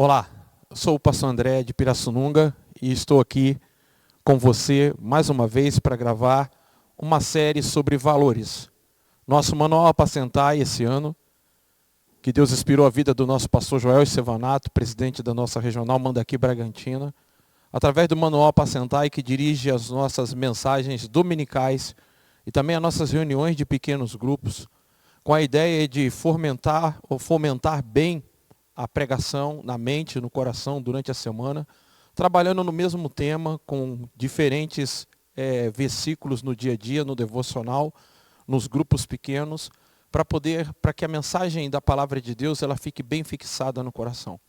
Olá, eu sou o pastor André de Pirassununga e estou aqui com você mais uma vez para gravar uma série sobre valores. Nosso manual Apacentai esse ano, que Deus inspirou a vida do nosso pastor Joel Estevanato, presidente da nossa regional Mandaqui Bragantina, através do manual Apacentai, que dirige as nossas mensagens dominicais e também as nossas reuniões de pequenos grupos, com a ideia de fomentar bem a pregação na mente, no coração, durante a semana, trabalhando no mesmo tema, com diferentes versículos no dia a dia, no devocional, nos grupos pequenos, para que a mensagem da palavra de Deus ela fique bem fixada no coração.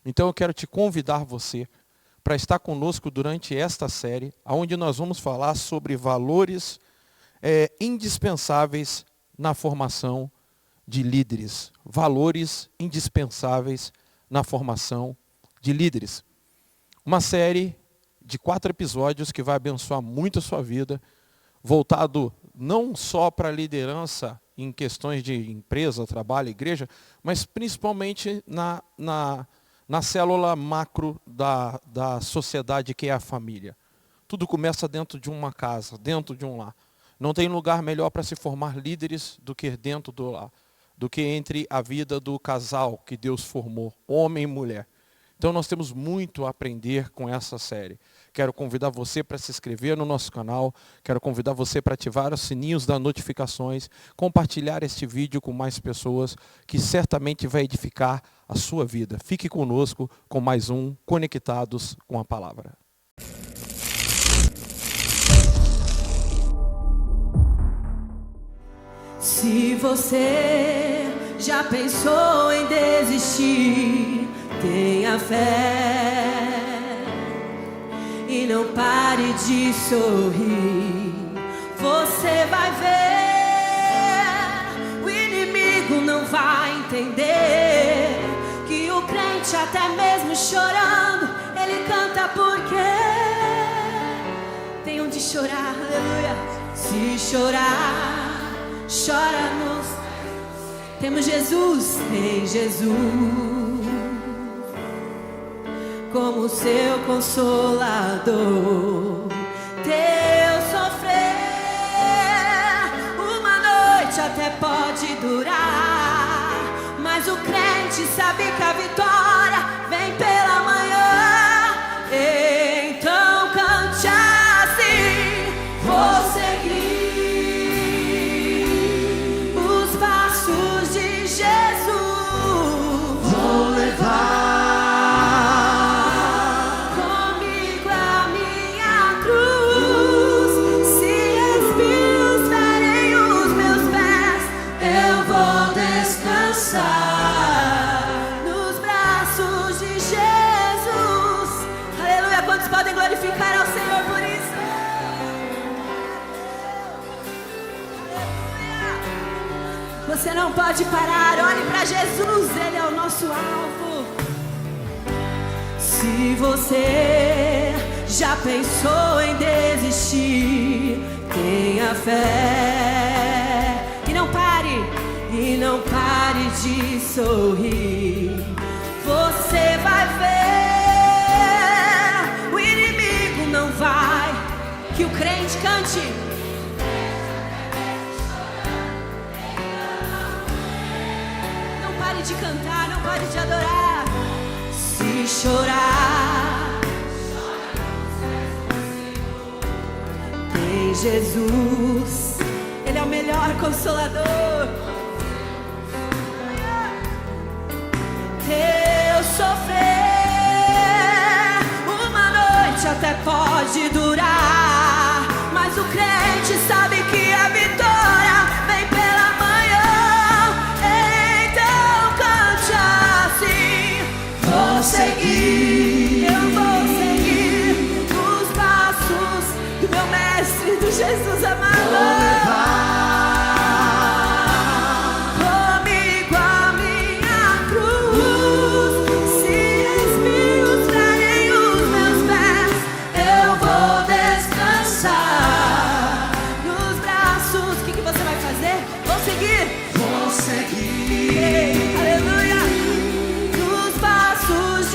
Então eu quero te convidar você para estar conosco durante esta série, onde nós vamos falar sobre valores indispensáveis na formação de líderes. Valores indispensáveis na formação de líderes. Uma série de 4 episódios que vai abençoar muito a sua vida, voltado não só para a liderança em questões de empresa, trabalho, igreja, mas principalmente na célula macro da sociedade, que é a família. Tudo começa dentro de uma casa, dentro de um lar. Não tem lugar melhor para se formar líderes do que dentro do lar, do que entre a vida do casal que Deus formou, homem e mulher. Então nós temos muito a aprender com essa série. Quero convidar você para se inscrever no nosso canal, quero convidar você para ativar os sininhos das notificações, compartilhar este vídeo com mais pessoas, que certamente vai edificar a sua vida. Fique conosco com mais um Conectados com a Palavra. Se você já pensou em desistir, tenha fé e não pare de sorrir. Você vai ver, o inimigo não vai entender que o crente, até mesmo chorando, ele canta porque tem onde chorar, aleluia. Se chorar, chora-nos. Temos Jesus, tem Jesus como seu consolador. Teu sofrer uma noite até pode durar, mas o crente sabe que a vitória vem pela manhã. Então cante assim: vou seguir comigo a minha cruz. Se espinhos ferem os meus pés, eu vou descansar nos braços de Jesus. Aleluia. Quantos podem glorificar ao Senhor por isso? Você não pode parar, olhe para Jesus, Ele é o nosso alvo. Se você já pensou em desistir, tenha fé e não pare de sorrir. Você vai ver, o inimigo não vai, que o crente cante. De cantar, não pare de adorar. Se chorar, tem Jesus, Ele é o melhor consolador. Teu sofrer uma noite até pode durar, mas o crente sabe que a vitória vem pela manhã. Vou seguir, eu vou seguir os passos do meu mestre, do Jesus amado. Vou levar comigo a minha cruz. Se espinhos ferem os meus pés, eu vou descansar nos braços. O que você vai fazer? Vou seguir. Vou seguir. Aleluia. Nos passos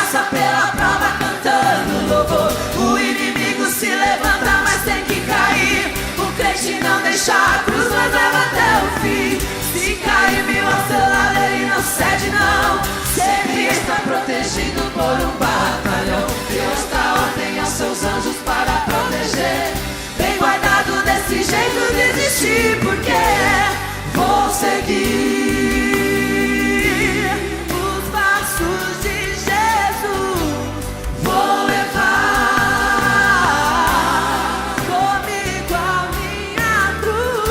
passa pela prova cantando louvor. O inimigo se levanta, mas tem que cair. O crente não deixa a cruz, mas leva até o fim. Se cair 1000 ao seu lado, ele não cede não. Sempre está protegido por um batalhão. Deus dá ordem aos seus anjos para proteger. Bem guardado, desse jeito desistir, porque vou seguir os passos de Jesus. Vou levar comigo a minha cruz.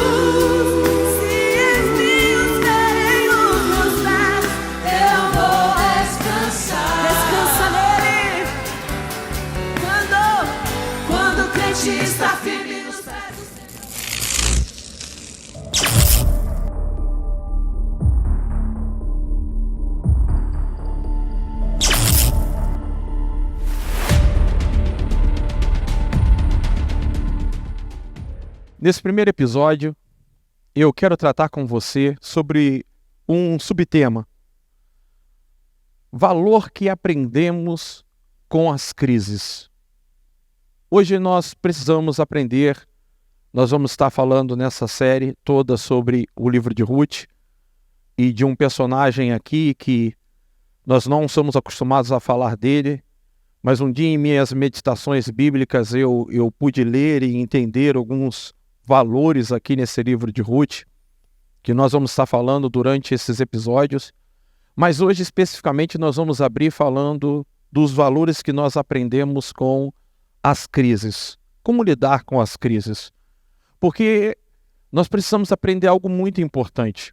Se espinhos ferem os meus pés, eu vou descansar. Descansa nele. Quando o crente está firme nos pés do Senhor. Nesse primeiro episódio, eu quero tratar com você sobre um subtema: valor que aprendemos com as crises. Hoje nós precisamos aprender, nós vamos estar falando nessa série toda sobre o livro de Ruth e de um personagem aqui que nós não somos acostumados a falar dele, mas um dia em minhas meditações bíblicas eu pude ler e entender alguns valores aqui nesse livro de Ruth, que nós vamos estar falando durante esses episódios, mas hoje especificamente nós vamos abrir falando dos valores que nós aprendemos com as crises. Como lidar com as crises? Porque nós precisamos aprender algo muito importante,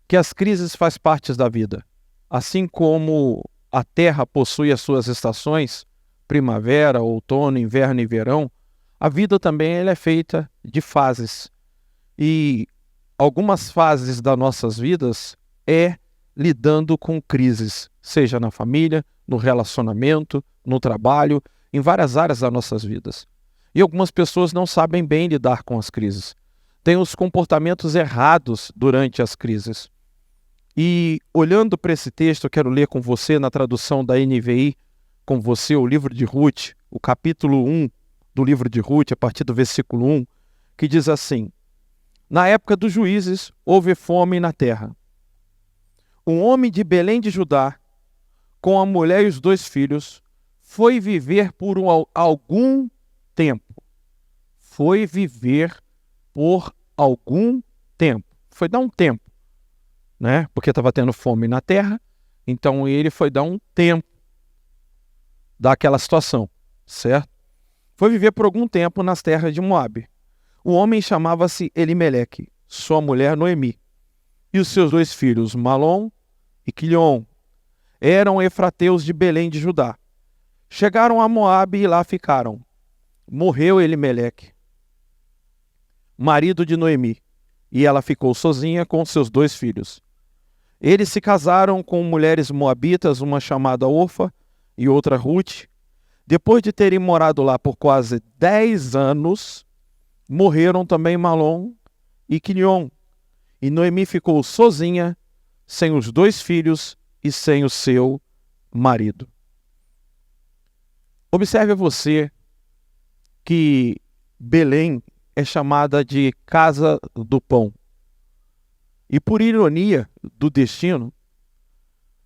que as crises fazem parte da vida. Assim como a terra possui as suas estações, primavera, outono, inverno e verão, a vida também ela é feita de fases. E algumas fases das nossas vidas é lidando com crises, seja na família, no relacionamento, no trabalho, em várias áreas das nossas vidas. E algumas pessoas não sabem bem lidar com as crises. Têm os comportamentos errados durante as crises. E olhando para esse texto, eu quero ler com você na tradução da NVI, com você o livro de Ruth, o capítulo 1 do livro de Ruth, a partir do versículo 1, que diz assim: Na época dos juízes, houve fome na terra. Um homem de Belém de Judá, com a mulher e os 2 filhos, foi viver por algum tempo. Foi viver por algum tempo. Foi dar um tempo, né? Porque estava tendo fome na terra, então ele foi dar um tempo daquela situação, certo? Foi viver por algum tempo nas terras de Moabe. O homem chamava-se Elimeleque, sua mulher Noemi, e os seus 2 filhos, Malom e Quilion, eram efrateus de Belém de Judá. Chegaram a Moabe e lá ficaram. Morreu Elimeleque, marido de Noemi, e ela ficou sozinha com seus 2 filhos. Eles se casaram com mulheres moabitas, uma chamada Orfa e outra Ruth. Depois de terem morado lá por quase 10 anos, morreram também Malom e Quilion, e Noemi ficou sozinha, sem os 2 filhos e sem o seu marido. Observe você que Belém é chamada de casa do pão. E por ironia do destino,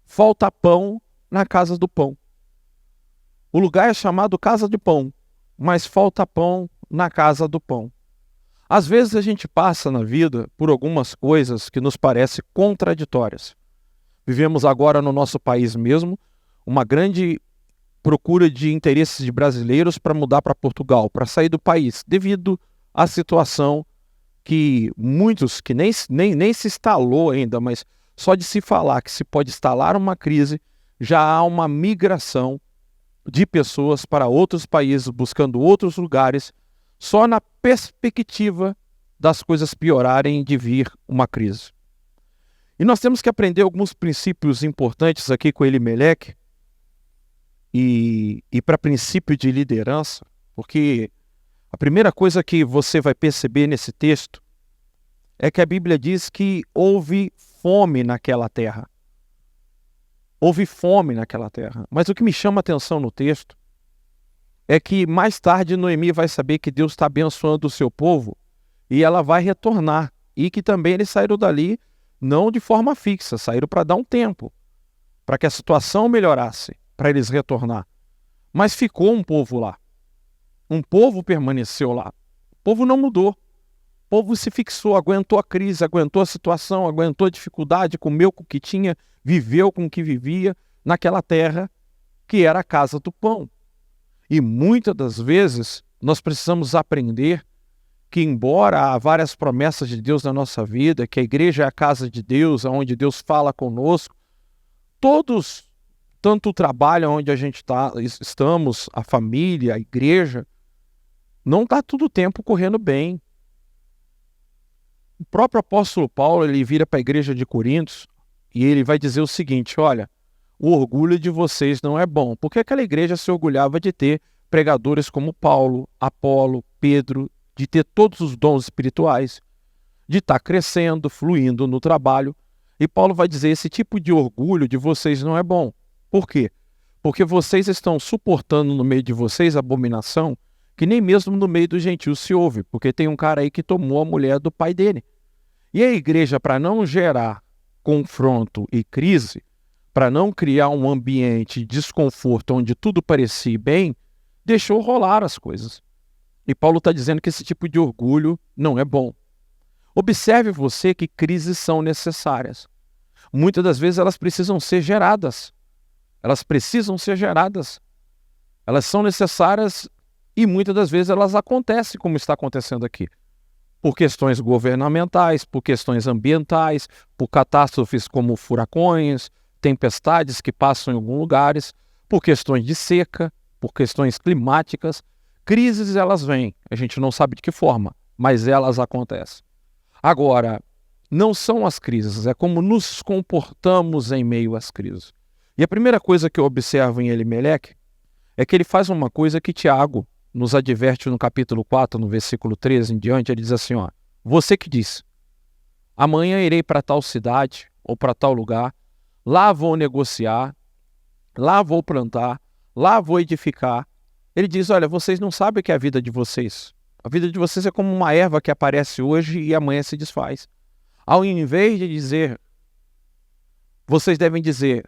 falta pão na casa do pão. O lugar é chamado casa de pão, mas falta pão na casa do pão. Às vezes a gente passa na vida por algumas coisas que nos parecem contraditórias. Vivemos agora no nosso país mesmo uma grande procura de interesses de brasileiros para mudar para Portugal, para sair do país, devido à situação que muitos, que nem se instalou ainda, mas só de se falar que se pode instalar uma crise, já há uma migração de pessoas para outros países, buscando outros lugares, só na perspectiva das coisas piorarem de vir uma crise. E nós temos que aprender alguns princípios importantes aqui com Elimeleque e para princípio de liderança, porque a primeira coisa que você vai perceber nesse texto é que a Bíblia diz que houve fome naquela terra. Houve fome naquela terra. Mas o que me chama a atenção no texto é que mais tarde Noemi vai saber que Deus está abençoando o seu povo e ela vai retornar. E que também eles saíram dali não de forma fixa, saíram para dar um tempo, para que a situação melhorasse, para eles retornar. Mas ficou um povo lá. Um povo permaneceu lá. O povo não mudou. O povo se fixou, aguentou a crise, aguentou a situação, aguentou a dificuldade, comeu com o que tinha, viveu com o que vivia naquela terra que era a casa do pão. E muitas das vezes nós precisamos aprender que, embora há várias promessas de Deus na nossa vida, que a igreja é a casa de Deus, onde Deus fala conosco, todos, tanto o trabalho onde a gente estamos, a família, a igreja, não está todo o tempo correndo bem. O próprio apóstolo Paulo, ele vira para a igreja de Coríntios e ele vai dizer o seguinte: olha, o orgulho de vocês não é bom, porque aquela igreja se orgulhava de ter pregadores como Paulo, Apolo, Pedro, de ter todos os dons espirituais, de estar crescendo, fluindo no trabalho. E Paulo vai dizer: esse tipo de orgulho de vocês não é bom. Por quê? Porque vocês estão suportando no meio de vocês abominação que nem mesmo no meio dos gentios se ouve, porque tem um cara aí que tomou a mulher do pai dele. E a igreja, para não gerar confronto e crise, para não criar um ambiente de desconforto onde tudo parecia bem, deixou rolar as coisas. E Paulo está dizendo que esse tipo de orgulho não é bom. Observe você que crises são necessárias. Muitas das vezes elas precisam ser geradas. Elas precisam ser geradas. Elas são necessárias e muitas das vezes elas acontecem como está acontecendo aqui. Por questões governamentais, por questões ambientais, por catástrofes como furacões, tempestades que passam em alguns lugares, por questões de seca, por questões climáticas. Crises elas vêm, a gente não sabe de que forma, mas elas acontecem. Agora, não são as crises, é como nos comportamos em meio às crises. E a primeira coisa que eu observo em Elimeleque é que ele faz uma coisa que Tiago nos adverte no capítulo 4, no versículo 13 em diante. Ele diz assim, ó: você que diz, amanhã irei para tal cidade ou para tal lugar, lá vou negociar, lá vou plantar, lá vou edificar. Ele diz, olha, vocês não sabem o que é a vida de vocês. A vida de vocês é como uma erva que aparece hoje e amanhã se desfaz. Ao invés de dizer, vocês devem dizer,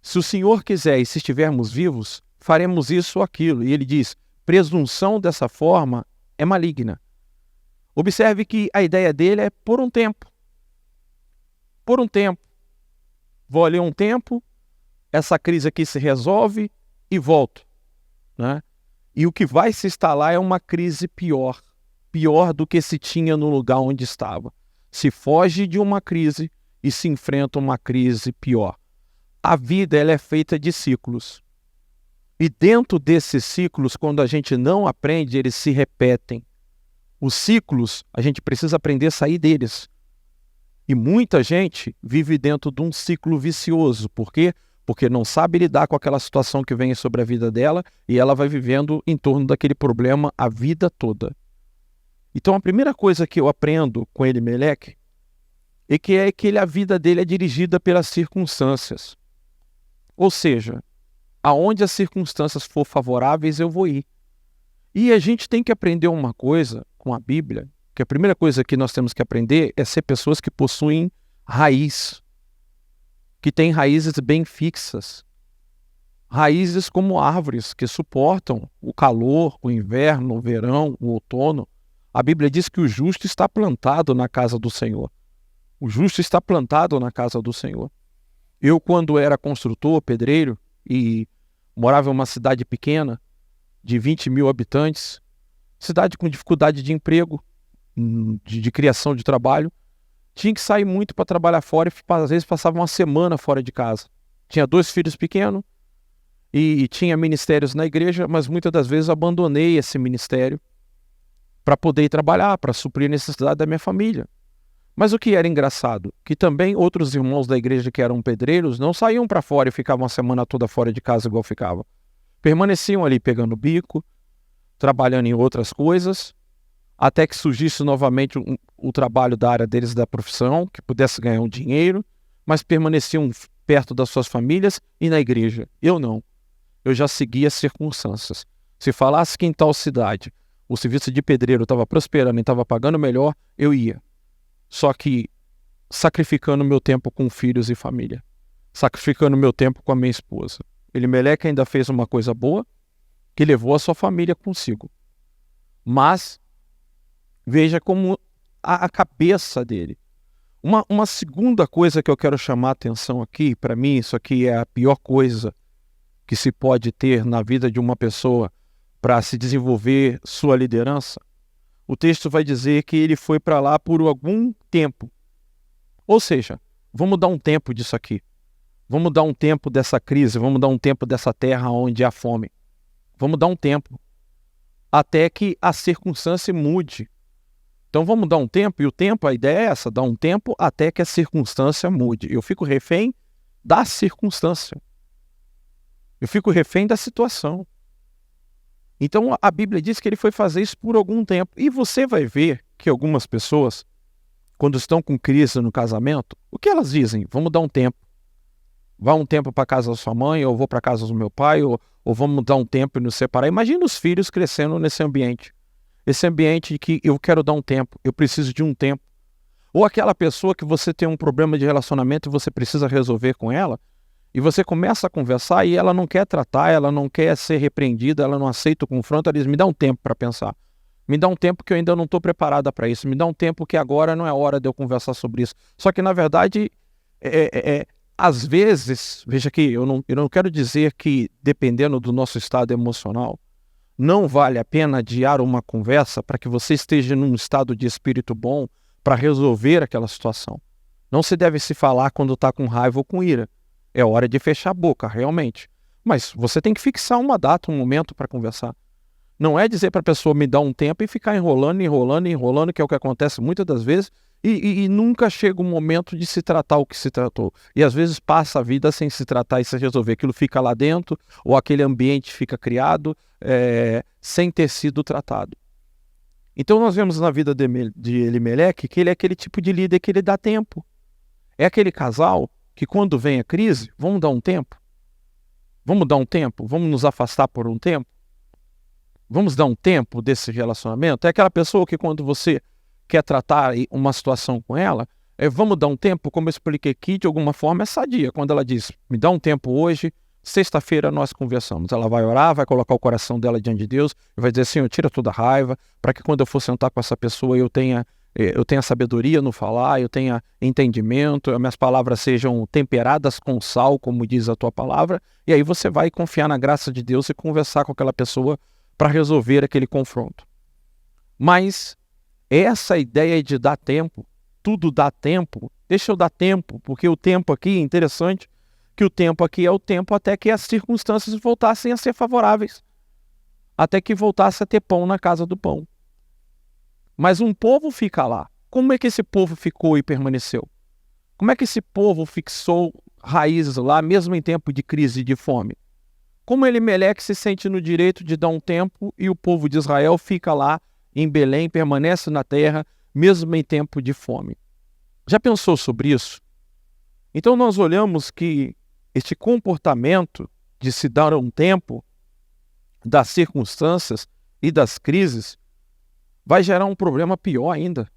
se o Senhor quiser e se estivermos vivos, faremos isso ou aquilo. E ele diz, presunção dessa forma é maligna. Observe que a ideia dele é por um tempo. Por um tempo. Vou ali um tempo, essa crise aqui se resolve e volto. Né? E o que vai se instalar é uma crise pior. Pior do que se tinha no lugar onde estava. Se foge de uma crise e se enfrenta uma crise pior. A vida ela é feita de ciclos. E dentro desses ciclos, quando a gente não aprende, eles se repetem. Os ciclos, a gente precisa aprender a sair deles. E muita gente vive dentro de um ciclo vicioso. Por quê? Porque não sabe lidar com aquela situação que vem sobre a vida dela e ela vai vivendo em torno daquele problema a vida toda. Então a primeira coisa que eu aprendo com Elimeleque é que a vida dele é dirigida pelas circunstâncias. Ou seja, aonde as circunstâncias for favoráveis, eu vou ir. E a gente tem que aprender uma coisa com a Bíblia, que a primeira coisa que nós temos que aprender é ser pessoas que possuem raiz, que têm raízes bem fixas. Raízes como árvores que suportam o calor, o inverno, o verão, o outono. A Bíblia diz que o justo está plantado na casa do Senhor. O justo está plantado na casa do Senhor. Eu, quando era construtor, pedreiro, e morava em uma cidade pequena, de 20 mil habitantes, cidade com dificuldade de emprego, de criação de trabalho, tinha que sair muito para trabalhar fora e às vezes passava uma semana fora de casa. Tinha 2 filhos pequenos e tinha ministérios na igreja, mas muitas das vezes abandonei esse ministério para poder ir trabalhar, para suprir a necessidade da minha família. Mas o que era engraçado, que também outros irmãos da igreja que eram pedreiros não saíam para fora e ficavam uma semana toda fora de casa igual ficava. Permaneciam ali pegando bico, trabalhando em outras coisas, até que surgisse novamente o trabalho da área deles, da profissão, que pudesse ganhar um dinheiro, mas permaneciam perto das suas famílias e na igreja. Eu não. Eu já seguia as circunstâncias. Se falasse que em tal cidade o serviço de pedreiro estava prosperando e estava pagando melhor, eu ia. Só que sacrificando meu tempo com filhos e família. Sacrificando meu tempo com a minha esposa. Elimeleque ainda fez uma coisa boa, que levou a sua família consigo. Mas veja como a cabeça dele. Uma segunda coisa que eu quero chamar a atenção aqui, para mim isso aqui é a pior coisa que se pode ter na vida de uma pessoa para se desenvolver sua liderança. O texto vai dizer que ele foi para lá por algum tempo. Ou seja, vamos dar um tempo disso aqui. Vamos dar um tempo dessa crise, vamos dar um tempo dessa terra onde há fome. Vamos dar um tempo. Até que a circunstância mude. Então vamos dar um tempo, e o tempo, a ideia é essa, dar um tempo até que a circunstância mude. Eu fico refém da circunstância. Eu fico refém da situação. Então a Bíblia diz que ele foi fazer isso por algum tempo. E você vai ver que algumas pessoas, quando estão com crise no casamento, o que elas dizem? Vamos dar um tempo. Vá um tempo para a casa da sua mãe, ou vou para a casa do meu pai, ou vamos dar um tempo e nos separar. Imagina os filhos crescendo nesse ambiente. Esse ambiente que eu quero dar um tempo, eu preciso de um tempo. Ou aquela pessoa que você tem um problema de relacionamento e você precisa resolver com ela, e você começa a conversar e ela não quer tratar, ela não quer ser repreendida, ela não aceita o confronto, ela diz, me dá um tempo para pensar. Me dá um tempo que eu ainda não estou preparada para isso. Me dá um tempo que agora não é hora de eu conversar sobre isso. Só que, na verdade, às vezes, veja aqui, eu não quero dizer que, dependendo do nosso estado emocional, não vale a pena adiar uma conversa para que você esteja num estado de espírito bom para resolver aquela situação. Não se deve se falar quando está com raiva ou com ira. É hora de fechar a boca, realmente. Mas você tem que fixar uma data, um momento para conversar. Não é dizer para a pessoa me dar um tempo e ficar enrolando, que é o que acontece muitas das vezes, e nunca chega o momento de se tratar o que se tratou. E às vezes passa a vida sem se tratar e se resolver. Aquilo fica lá dentro, ou aquele ambiente fica criado sem ter sido tratado. Então nós vemos na vida de Elimeleque que ele é aquele tipo de líder que ele dá tempo. É aquele casal que quando vem a crise, vamos dar um tempo? Vamos dar um tempo? Vamos nos afastar por um tempo? Vamos dar um tempo desse relacionamento? É aquela pessoa que quando você quer tratar uma situação com ela, vamos dar um tempo, como eu expliquei aqui, de alguma forma é sadia. Quando ela diz, me dá um tempo hoje, sexta-feira nós conversamos. Ela vai orar, vai colocar o coração dela diante de Deus e vai dizer, Senhor, tira toda a raiva, para que quando eu for sentar com essa pessoa eu tenha sabedoria no falar, eu tenha entendimento, as minhas palavras sejam temperadas com sal, como diz a tua palavra, e aí você vai confiar na graça de Deus e conversar com aquela pessoa para resolver aquele confronto. Mas essa ideia de dar tempo, tudo dá tempo, deixa eu dar tempo, porque o tempo aqui é interessante, que o tempo aqui é o tempo até que as circunstâncias voltassem a ser favoráveis, até que voltasse a ter pão na casa do pão. Mas um povo fica lá. Como é que esse povo ficou e permaneceu? Como é que esse povo fixou raízes lá, mesmo em tempo de crise e de fome? Como Elimeleque se sente no direito de dar um tempo e o povo de Israel fica lá em Belém, permanece na terra, mesmo em tempo de fome? Já pensou sobre isso? Então nós olhamos que este comportamento de se dar um tempo das circunstâncias e das crises vai gerar um problema pior ainda.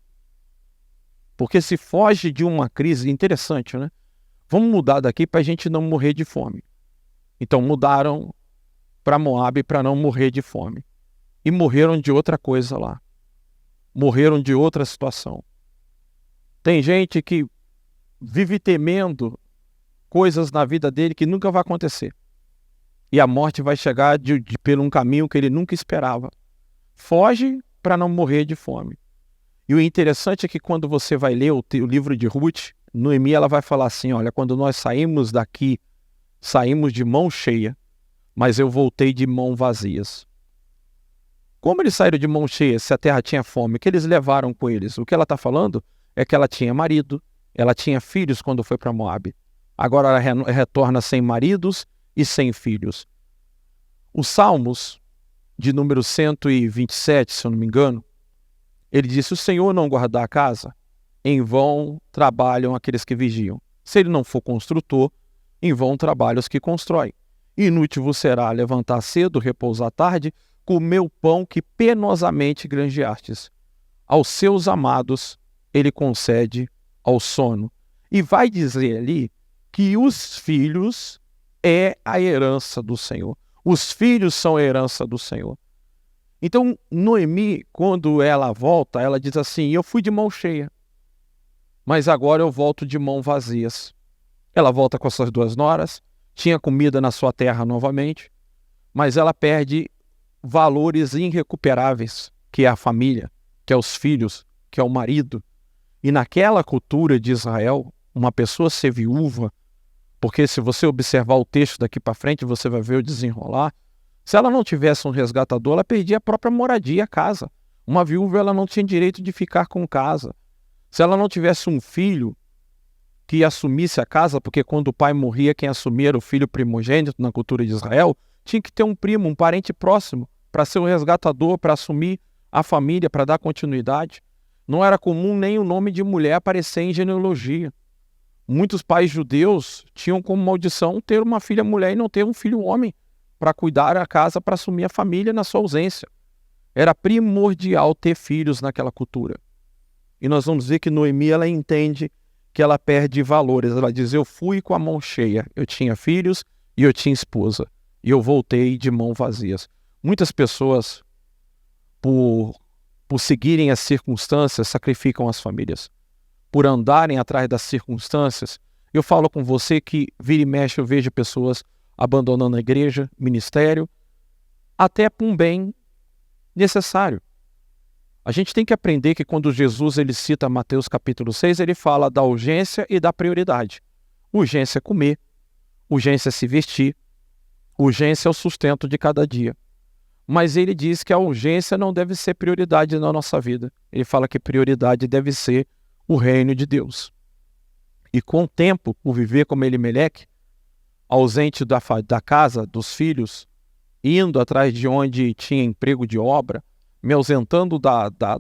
Porque se foge de uma crise, interessante, né? Vamos mudar daqui para a gente não morrer de fome. Então mudaram para Moabe para não morrer de fome. E morreram de outra coisa lá. Morreram de outra situação. Tem gente que vive temendo coisas na vida dele que nunca vai acontecer. E a morte vai chegar por um caminho que ele nunca esperava. Foge para não morrer de fome. E o interessante é que quando você vai ler o livro de Ruth, Noemi ela vai falar assim, olha, quando nós saímos daqui, saímos de mão cheia, mas eu voltei de mão vazias. Como eles saíram de mão cheia se a terra tinha fome? O que eles levaram com eles? O que ela está falando é que ela tinha marido, ela tinha filhos quando foi para Moabe. Agora ela retorna sem maridos e sem filhos. Os Salmos, de número 127, se eu não me engano, ele disse, o Senhor não guardar a casa, em vão trabalham aqueles que vigiam. Se ele não for construtor, em vão trabalhos que constrói. Inútil vos será levantar cedo, repousar tarde, comer o pão que penosamente granjeastes. Aos seus amados ele concede ao sono. E vai dizer ali que os filhos é a herança do Senhor. Os filhos são a herança do Senhor. Então, Noemi, quando ela volta, ela diz assim: eu fui de mão cheia, mas agora eu volto de mão vazias. Ela volta com as suas 2 noras, tinha comida na sua terra novamente, mas ela perde valores irrecuperáveis, que é a família, que é os filhos, que é o marido. E naquela cultura de Israel, uma pessoa ser viúva, porque se você observar o texto daqui para frente, você vai ver o desenrolar, se ela não tivesse um resgatador, ela perdia a própria moradia, a casa. Uma viúva, ela não tinha direito de ficar com casa. Se ela não tivesse um filho que assumisse a casa, porque quando o pai morria, quem assumia era o filho primogênito na cultura de Israel, tinha que ter um primo, um parente próximo, para ser o resgatador, para assumir a família, para dar continuidade. Não era comum nem o nome de mulher aparecer em genealogia. Muitos pais judeus tinham como maldição ter uma filha mulher e não ter um filho homem para cuidar da casa, para assumir a família na sua ausência. Era primordial ter filhos naquela cultura. E nós vamos ver que Noemi, ela entende que ela perde valores. Ela diz: eu fui com a mão cheia, eu tinha filhos e eu tinha esposa, e eu voltei de mão vazias. Muitas pessoas, por seguirem as circunstâncias, sacrificam as famílias. Por andarem atrás das circunstâncias, eu falo com você que vira e mexe eu vejo pessoas abandonando a igreja, ministério, até por um bem necessário. A gente tem que aprender que quando Jesus ele cita Mateus capítulo 6, ele fala da urgência e da prioridade. Urgência é comer, urgência é se vestir, urgência é o sustento de cada dia. Mas ele diz que a urgência não deve ser prioridade na nossa vida. Ele fala que prioridade deve ser o reino de Deus. E com o tempo, por viver como Elimeleque, ausente da casa, dos filhos, indo atrás de onde tinha emprego de obra, me ausentando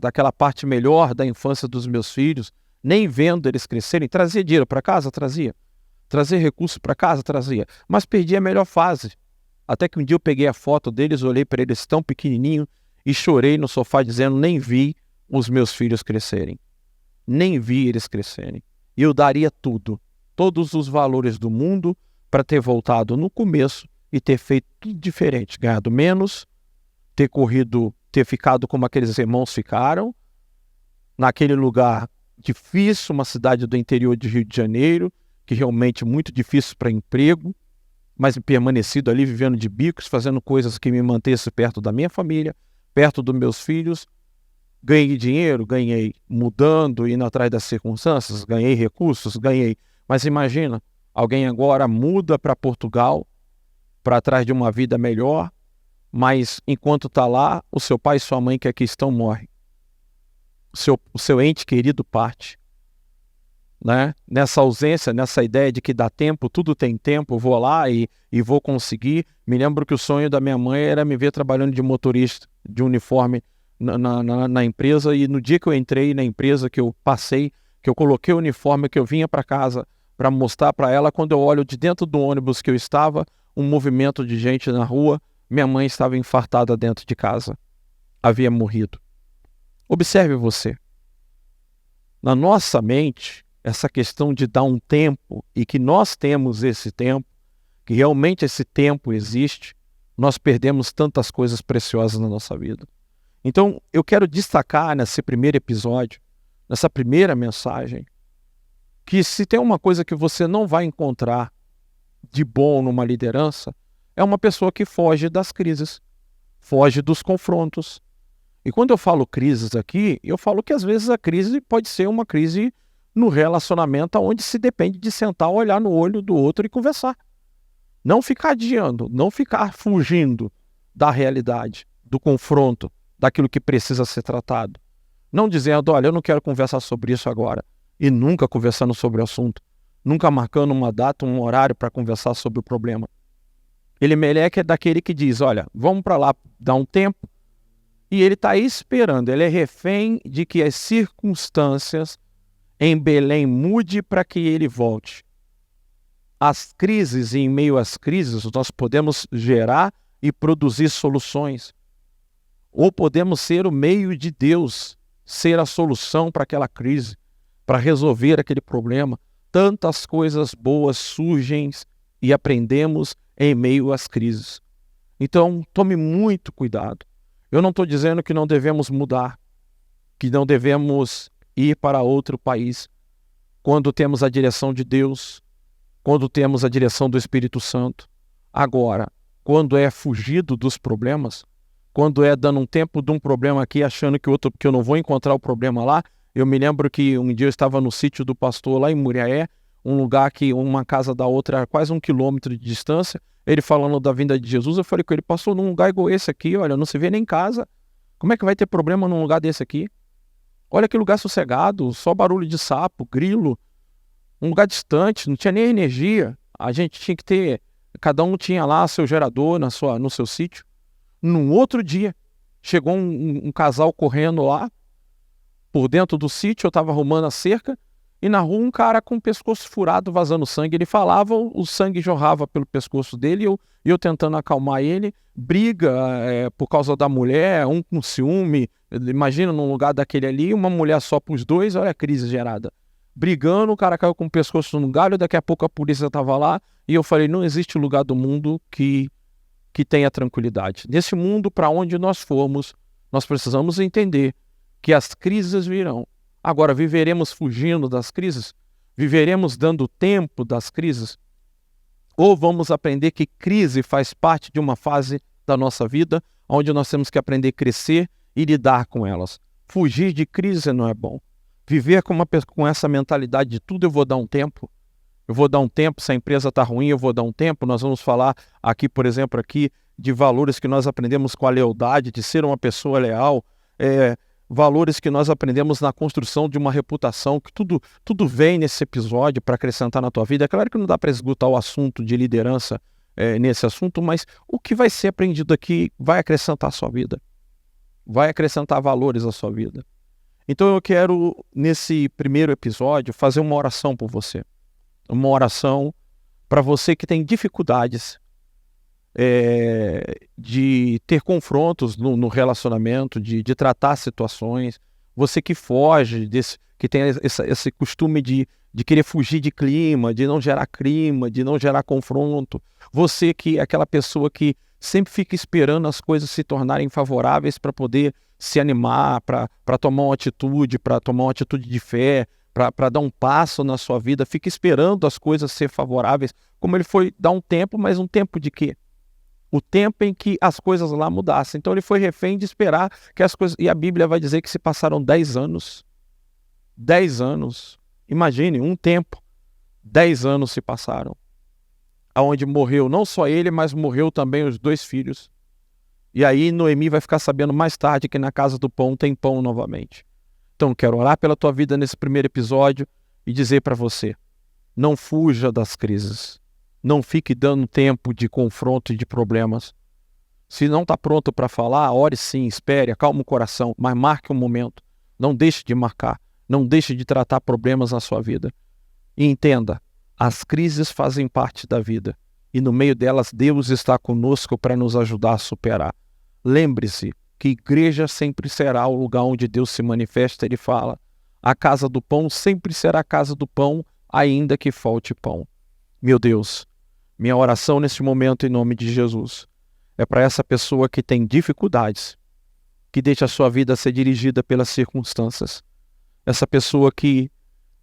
daquela parte melhor da infância dos meus filhos, nem vendo eles crescerem. Trazia dinheiro para casa? Trazia. Trazia recurso para casa? Trazia. Mas perdi a melhor fase. Até que um dia eu peguei a foto deles, olhei para eles tão pequenininho e chorei no sofá dizendo: nem vi os meus filhos crescerem. Nem vi eles crescerem. E eu daria tudo, todos os valores do mundo, para ter voltado no começo e ter feito tudo diferente. Ganhado menos, ter ficado como aqueles irmãos ficaram, naquele lugar difícil, uma cidade do interior de Rio de Janeiro, que realmente é muito difícil para emprego, mas permanecido ali vivendo de bicos, fazendo coisas que me mantessem perto da minha família, perto dos meus filhos. Ganhei dinheiro? Ganhei. Mudando, indo atrás das circunstâncias? Ganhei recursos? Ganhei. Mas imagina, alguém agora muda para Portugal, para atrás de uma vida melhor, mas enquanto está lá, o seu pai e sua mãe que aqui estão morrem. O seu ente querido parte. Né? Nessa ausência, nessa ideia de que dá tempo, tudo tem tempo, vou lá e vou conseguir. Me lembro que o sonho da minha mãe era me ver trabalhando de motorista, de uniforme na empresa, e no dia que eu entrei na empresa, que eu passei, que eu coloquei o uniforme, que eu vinha para casa para mostrar para ela, quando eu olho de dentro do ônibus que eu estava, um movimento de gente na rua, minha mãe estava infartada dentro de casa, havia morrido. Observe você, na nossa mente, essa questão de dar um tempo, e que nós temos esse tempo, que realmente esse tempo existe, nós perdemos tantas coisas preciosas na nossa vida. Então, eu quero destacar nesse primeiro episódio, nessa primeira mensagem, que se tem uma coisa que você não vai encontrar de bom numa liderança, é uma pessoa que foge das crises, foge dos confrontos. E quando eu falo crises aqui, eu falo que às vezes a crise pode ser uma crise no relacionamento onde se depende de sentar, olhar no olho do outro e conversar. Não ficar adiando, não ficar fugindo da realidade, do confronto, daquilo que precisa ser tratado. Não dizendo: olha, eu não quero conversar sobre isso agora. E nunca conversando sobre o assunto. Nunca marcando uma data, um horário para conversar sobre o problema. Elimeleque é daquele que diz: olha, vamos para lá dar um tempo. E ele está esperando, ele é refém de que as circunstâncias em Belém mude para que ele volte. as crises e em meio às crises nós podemos gerar e produzir soluções. Ou podemos ser o meio de Deus, ser a solução para aquela crise, para resolver aquele problema. Tantas coisas boas surgem e aprendemos em meio às crises. Então, tome muito cuidado. Eu não estou dizendo que não devemos mudar, que não devemos ir para outro país, quando temos a direção de Deus, quando temos a direção do Espírito Santo. Agora, quando é fugido dos problemas, quando é dando um tempo de um problema aqui, achando que eu não vou encontrar o problema lá. Eu me lembro que um dia eu estava no sítio do pastor lá em Muriaé, um lugar que uma casa da outra era quase 1 quilômetro de distância. Ele falando da vinda de Jesus, eu falei com ele, pastor, num lugar igual esse aqui, olha, não se vê nem casa. Como é que vai ter problema num lugar desse aqui? Olha que lugar sossegado, só barulho de sapo, grilo, um lugar distante, não tinha nem energia. A gente tinha que ter, cada um tinha lá seu gerador no seu sítio. Num outro dia, chegou um casal correndo lá, por dentro do sítio, eu estava arrumando a cerca, e na rua um cara com o pescoço furado, vazando sangue. Ele falava, o sangue jorrava pelo pescoço dele, e eu tentando acalmar ele. Briga por causa da mulher, um com ciúme. Imagina num lugar daquele ali, uma mulher só para os dois, olha a crise gerada. Brigando, o cara caiu com o pescoço no galho, daqui a pouco a polícia estava lá, e eu falei, não existe lugar do mundo que tenha tranquilidade. Nesse mundo, para onde nós formos, nós precisamos entender que as crises virão. Agora, viveremos fugindo das crises? Viveremos dando tempo das crises? Ou vamos aprender que crise faz parte de uma fase da nossa vida, onde nós temos que aprender a crescer e lidar com elas? Fugir de crise não é bom. Viver com essa mentalidade de tudo eu vou dar um tempo. Eu vou dar um tempo, se a empresa está ruim, eu vou dar um tempo. Nós vamos falar aqui, por exemplo, de valores que nós aprendemos com a lealdade, de ser uma pessoa leal, valores que nós aprendemos na construção de uma reputação, que tudo vem nesse episódio para acrescentar na tua vida. É claro que não dá para esgotar o assunto de liderança nesse assunto, mas o que vai ser aprendido aqui vai acrescentar a sua vida, vai acrescentar valores à sua vida. Então eu quero, nesse primeiro episódio, fazer uma oração por você. Uma oração para você que tem dificuldades de ter confrontos no relacionamento, de tratar situações, você que foge, que tem esse costume de querer fugir de clima, de não gerar confronto, você que é aquela pessoa que sempre fica esperando as coisas se tornarem favoráveis para poder se animar, para tomar uma atitude de fé, para dar um passo na sua vida, fica esperando as coisas ser favoráveis, como ele foi dar um tempo, mas um tempo de quê? O tempo em que as coisas lá mudassem. Então ele foi refém de esperar que as coisas... E a Bíblia vai dizer que se passaram 10 anos. 10 anos. Imagine, um tempo. 10 anos se passaram. Onde morreu não só ele, mas morreu também os 2 filhos. E aí Noemi vai ficar sabendo mais tarde que na casa do pão tem pão novamente. Então quero orar pela tua vida nesse primeiro episódio e dizer para você, não fuja das crises. Não fique dando tempo de confronto e de problemas. Se não está pronto para falar, ore sim, espere, acalme o coração, mas marque um momento. Não deixe de marcar, não deixe de tratar problemas na sua vida. E entenda, as crises fazem parte da vida. E no meio delas, Deus está conosco para nos ajudar a superar. Lembre-se que igreja sempre será o lugar onde Deus se manifesta. Ele fala, a casa do pão sempre será a casa do pão, ainda que falte pão. Meu Deus, minha oração neste momento em nome de Jesus é para essa pessoa que tem dificuldades, que deixa a sua vida ser dirigida pelas circunstâncias. Essa pessoa que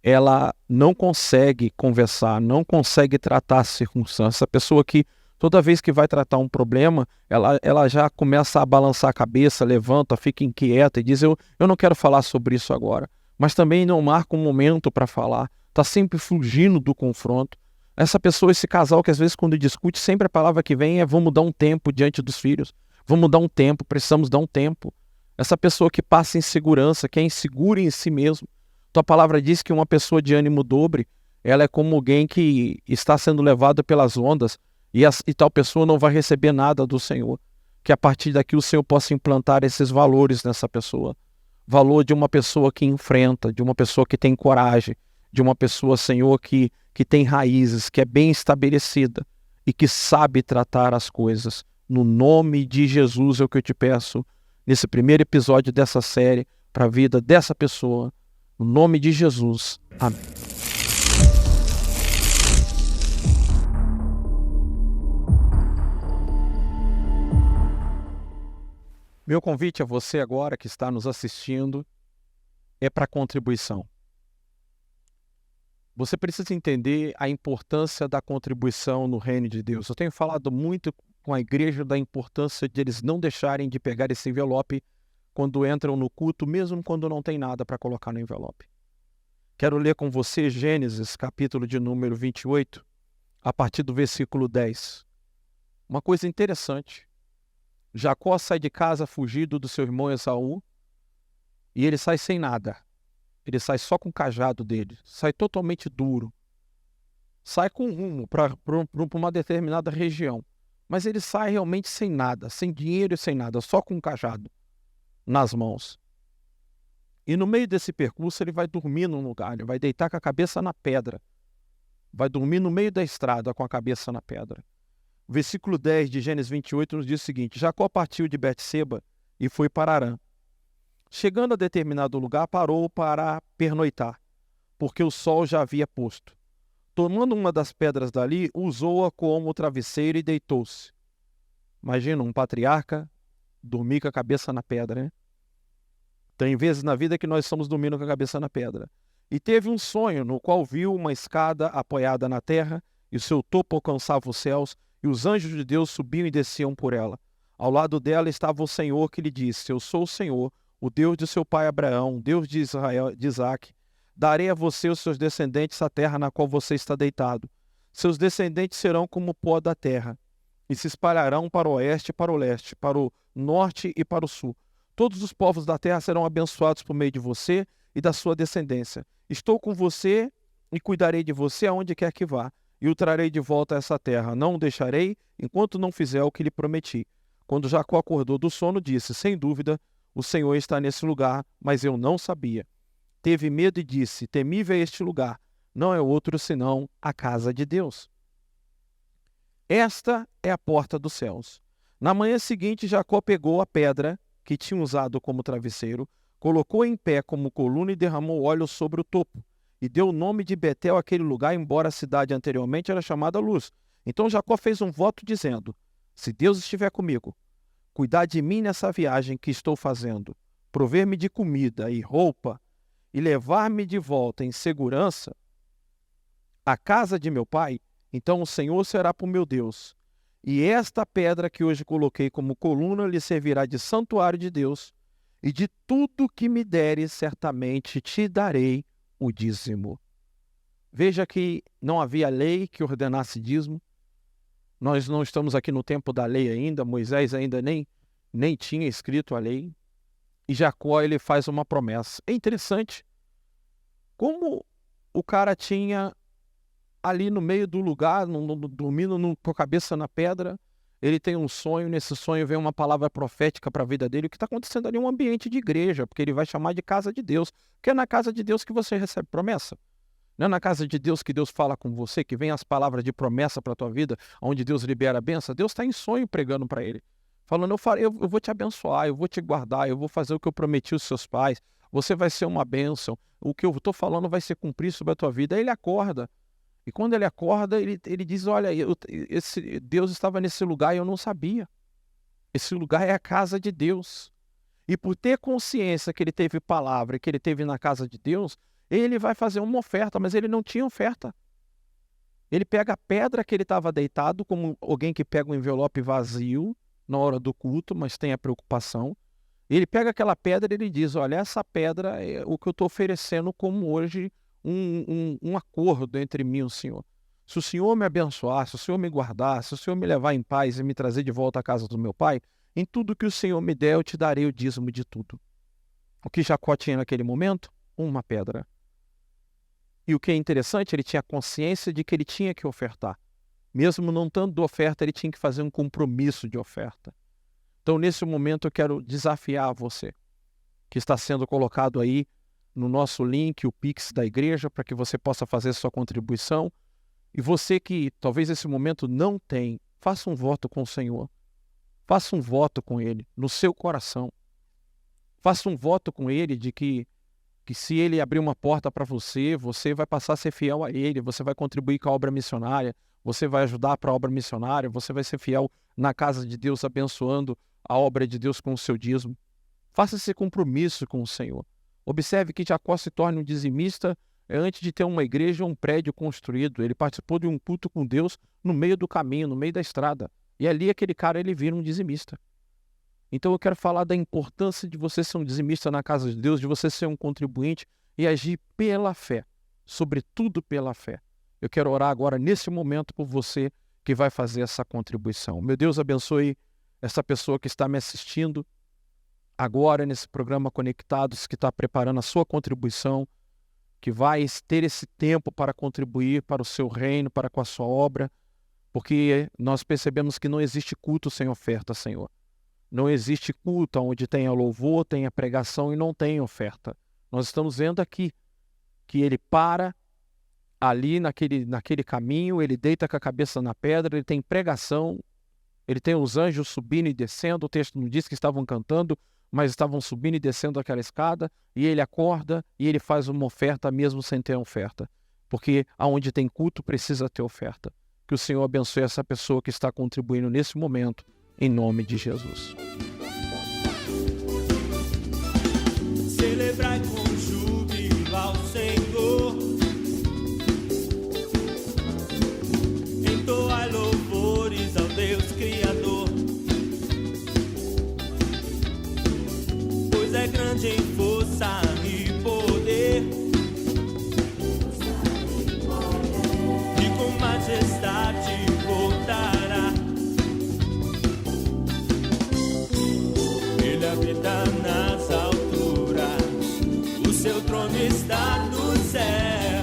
ela não consegue conversar, não consegue tratar as circunstâncias. Essa pessoa que toda vez que vai tratar um problema, ela já começa a balançar a cabeça, levanta, fica inquieta e diz, eu não quero falar sobre isso agora. Mas também não marca um momento para falar, está sempre fugindo do confronto. Essa pessoa, esse casal que às vezes quando discute, sempre a palavra que vem é vamos dar um tempo diante dos filhos. Vamos dar um tempo, precisamos dar um tempo. Essa pessoa que passa insegurança, que é insegura em si mesmo. Tua palavra diz que uma pessoa de ânimo dobre, ela é como alguém que está sendo levada pelas ondas e tal pessoa não vai receber nada do Senhor. Que a partir daqui o Senhor possa implantar esses valores nessa pessoa. Valor de uma pessoa que enfrenta, de uma pessoa que tem coragem, de uma pessoa, Senhor, que tem raízes, que é bem estabelecida e que sabe tratar as coisas. No nome de Jesus é o que eu te peço, nesse primeiro episódio dessa série, para a vida dessa pessoa. No nome de Jesus. Amém. Meu convite a você agora que está nos assistindo é para contribuição. Você precisa entender a importância da contribuição no reino de Deus. Eu tenho falado muito com a igreja da importância de eles não deixarem de pegar esse envelope quando entram no culto, mesmo quando não tem nada para colocar no envelope. Quero ler com você Gênesis, capítulo de número 28, a partir do versículo 10. Uma coisa interessante. Jacó sai de casa fugido do seu irmão Esaú e ele sai sem nada. Ele sai só com o cajado dele, sai totalmente duro. Sai com rumo para uma determinada região. Mas ele sai realmente sem nada, sem dinheiro e sem nada, só com o cajado nas mãos. E no meio desse percurso ele vai dormir num lugar, ele vai deitar com a cabeça na pedra. Vai dormir no meio da estrada com a cabeça na pedra. O versículo 10 de Gênesis 28 nos diz o seguinte: Jacó partiu de Betseba e foi para Harã. Chegando a determinado lugar, parou para pernoitar, porque o sol já havia posto. Tomando uma das pedras dali, usou-a como travesseiro e deitou-se. Imagina um patriarca dormir com a cabeça na pedra, né? Tem vezes na vida que nós estamos dormindo com a cabeça na pedra. E teve um sonho no qual viu uma escada apoiada na terra, e o seu topo alcançava os céus, e os anjos de Deus subiam e desciam por ela. Ao lado dela estava o Senhor que lhe disse: Eu sou o Senhor, o Deus de seu pai Abraão, Deus de Israel, de Isaque. Darei a você e os seus descendentes a terra na qual você está deitado. Seus descendentes serão como o pó da terra, e se espalharão para o oeste e para o leste, para o norte e para o sul. Todos os povos da terra serão abençoados por meio de você e da sua descendência. Estou com você e cuidarei de você aonde quer que vá, e o trarei de volta a essa terra. Não o deixarei enquanto não fizer o que lhe prometi. Quando Jacó acordou do sono, disse: Sem dúvida, o Senhor está nesse lugar, mas eu não sabia. Teve medo e disse: Temível é este lugar, não é outro senão a casa de Deus. Esta é a porta dos céus. Na manhã seguinte, Jacó pegou a pedra que tinha usado como travesseiro, colocou em pé como coluna e derramou óleo sobre o topo, e deu o nome de Betel àquele lugar, embora a cidade anteriormente era chamada Luz. Então Jacó fez um voto dizendo: Se Deus estiver comigo, cuidar de mim nessa viagem que estou fazendo, prover-me de comida e roupa, e levar-me de volta em segurança à casa de meu pai, então o Senhor será por meu Deus. E esta pedra que hoje coloquei como coluna lhe servirá de santuário de Deus, e de tudo que me deres, certamente te darei o dízimo. Veja que não havia lei que ordenasse dízimo. Nós não estamos aqui no tempo da lei ainda, Moisés ainda nem tinha escrito a lei. E Jacó, ele faz uma promessa. É interessante como o cara tinha ali no meio do lugar, dormindo com a cabeça na pedra, ele tem um sonho, nesse sonho vem uma palavra profética para a vida dele. O que está acontecendo ali é um ambiente de igreja, porque ele vai chamar de casa de Deus, porque é na casa de Deus que você recebe promessa. Não é na casa de Deus que Deus fala com você, que vem as palavras de promessa para a tua vida, onde Deus libera a bênção. Deus está em sonho pregando para ele, falando: eu vou te abençoar, eu vou te guardar, eu vou fazer o que eu prometi aos seus pais, você vai ser uma bênção, o que eu estou falando vai ser cumprido sobre a tua vida. Aí ele acorda, e quando ele acorda, ele diz: olha, esse Deus estava nesse lugar e eu não sabia. Esse lugar é a casa de Deus. E por ter consciência que ele teve palavra, que ele teve na casa de Deus, ele vai fazer uma oferta, mas ele não tinha oferta. Ele pega a pedra que ele estava deitado, como alguém que pega um envelope vazio na hora do culto, mas tem a preocupação. Ele pega aquela pedra e ele diz: olha, essa pedra é o que eu estou oferecendo como hoje um acordo entre mim e o Senhor. Se o Senhor me abençoar, se o Senhor me guardar, se o Senhor me levar em paz e me trazer de volta à casa do meu pai, em tudo que o Senhor me der, eu te darei o dízimo de tudo. O que Jacó tinha naquele momento? Uma pedra. E o que é interessante, ele tinha consciência de que ele tinha que ofertar. Mesmo não tendo oferta, ele tinha que fazer um compromisso de oferta. Então, nesse momento, eu quero desafiar você, que está sendo colocado aí no nosso link o Pix da igreja para que você possa fazer sua contribuição. E você que talvez nesse momento não tem, faça um voto com o Senhor. Faça um voto com Ele no seu coração. Faça um voto com Ele de que se Ele abrir uma porta para você, você vai passar a ser fiel a Ele, você vai contribuir com a obra missionária, você vai ajudar para a obra missionária, você vai ser fiel na casa de Deus, abençoando a obra de Deus com o seu dízimo. Faça esse compromisso com o Senhor. Observe que Jacó se torna um dizimista antes de ter uma igreja ou um prédio construído. Ele participou de um culto com Deus no meio do caminho, no meio da estrada. E ali aquele cara, ele vira um dizimista. Então eu quero falar da importância de você ser um dizimista na casa de Deus, de você ser um contribuinte e agir pela fé, sobretudo pela fé. Eu quero orar agora, nesse momento, por você que vai fazer essa contribuição. Meu Deus, abençoe essa pessoa que está me assistindo agora nesse programa Conectados, que está preparando a sua contribuição, que vai ter esse tempo para contribuir para o seu reino, para com a sua obra, porque nós percebemos que não existe culto sem oferta, Senhor. Não existe culto onde tenha louvor, tenha pregação e não tenha oferta. Nós estamos vendo aqui que ele para ali naquele caminho, ele deita com a cabeça na pedra, ele tem pregação, ele tem os anjos subindo e descendo. O texto não diz que estavam cantando, mas estavam subindo e descendo aquela escada, e ele acorda e ele faz uma oferta mesmo sem ter oferta. Porque aonde tem culto precisa ter oferta. Que o Senhor abençoe essa pessoa que está contribuindo nesse momento, em nome de Jesus. Celebrai com júbilo ao Senhor, entoai louvores ao Deus Criador, pois é grande em força e poder, e com majestade voltará. Ele habita nas alturas, o seu trono está no céu,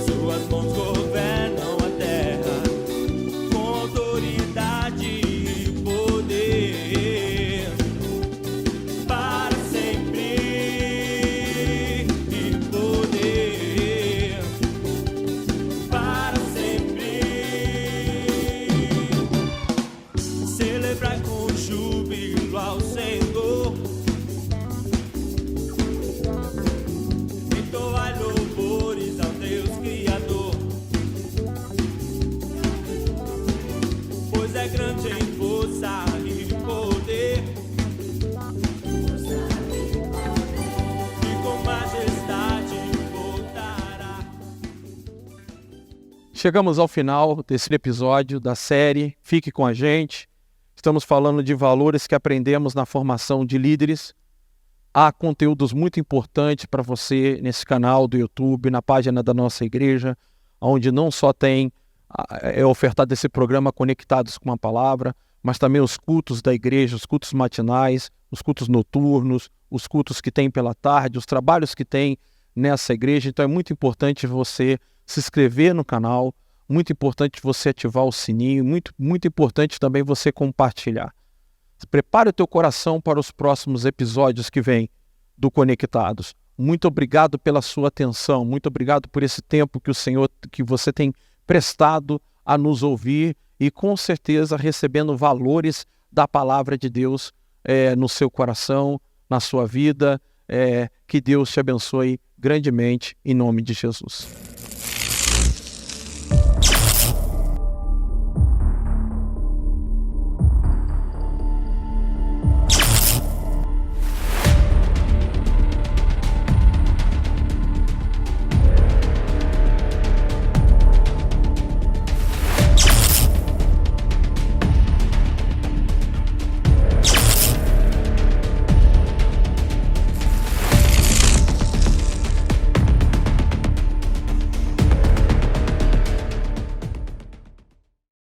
suas mãos governam a terra, com autoridade e poder, para sempre, e poder, para sempre. Celebrai com júbilo ao Senhor, entoai louvores ao Deus Criador, pois é grande em força e poder, e com majestade voltará. Chegamos ao final desse episódio da série. Fique com a gente. Estamos falando de valores que aprendemos na formação de líderes. Há conteúdos muito importantes para você nesse canal do YouTube, na página da nossa igreja, onde não só tem ofertado esse programa Conectados com a Palavra, mas também os cultos da igreja, os cultos matinais, os cultos noturnos, os cultos que tem pela tarde, os trabalhos que tem nessa igreja. Então é muito importante você se inscrever no canal, muito importante você ativar o sininho, muito importante também você compartilhar. Prepare o teu coração para os próximos episódios que vêm do Conectados. Muito obrigado pela sua atenção, muito obrigado por esse tempo que você tem prestado a nos ouvir e com certeza recebendo valores da palavra de Deus no seu coração, na sua vida. Que Deus te abençoe grandemente em nome de Jesus.